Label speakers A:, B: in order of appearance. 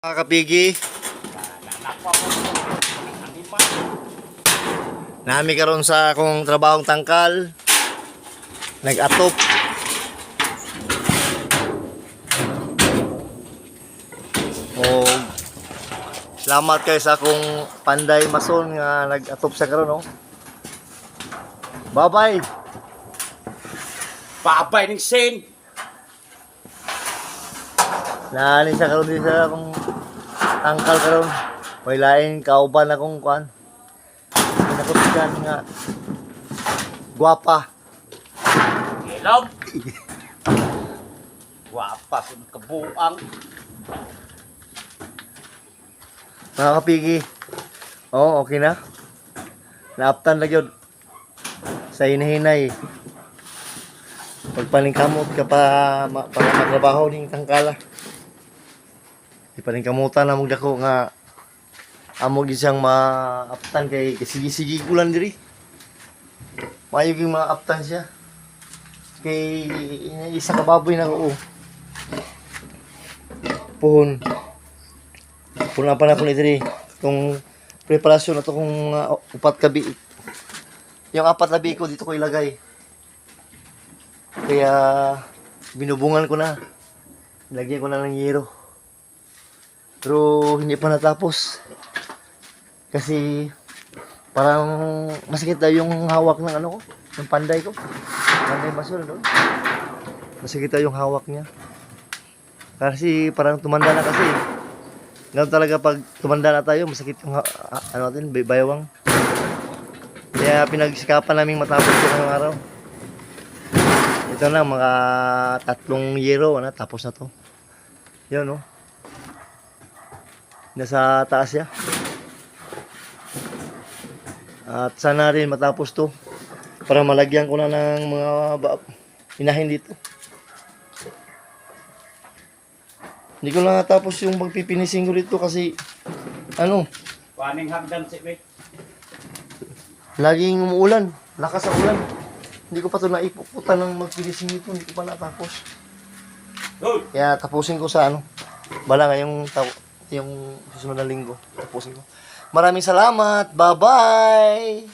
A: Mga kapigi, nami karon sa akong trabahong tangkal, nag-atop. O salamat kayo sa akong panday mason nga nag-atop sa karon, no. Bye-bye.
B: Babay ng Shane.
A: Nani sa karon din sa akong tangkal karon. May lain kauban akong kuan. Pinakutikan nga guwapa.
B: Hello. Wapa sa kabuang.
A: Mga kapigi. Oo, okay na. Naaptan na yun. Sa hinahinay. Pagpaningkamot ka para matrabaho ning tangkala. Di paningkamutan na mong dako nga amog isang maaptan kay sige-sige ko lang diri. Mayo yung maaptan siya. Kay isa ka baboy na oo. Puhon. Puno pa na ko ni diri. Itong preparasyon na to kung upat kabi. Yung apat na ko dito ko ilagay. Kaya binubungan ko na. Lagyan ko na ng yero. Pero hindi pa natapos. Kasi parang masakit daw yung hawak ng ano ko, ng panday ko. Panday basura doon. Masakit daw yung hawak niya. Kasi parang tumanda na kasi. Ganun talaga pag tumanda na tayo, masakit yung ano natin, baywang. Kaya pinagsikapan namin matapos ko ngayong araw. Ito na, mga 3 yero, tapos na to. Yun, no? Nasa taas siya. At sana rin matapos to. Para malagyan ko na ng mga inahin dito. Hindi ko na natapos yung pagpipinising ko dito kasi ano,
B: Paning hagdan si Vic.
A: laging umuulan. Lakas ang ulan. Hindi ko pa ito naipuputan ng magpinising dito. Hindi ko pa natapos. Kaya tapusin ko sa ano. Bala nga yung susunod na linggo. Tapusin ko. Maraming salamat. Bye-bye!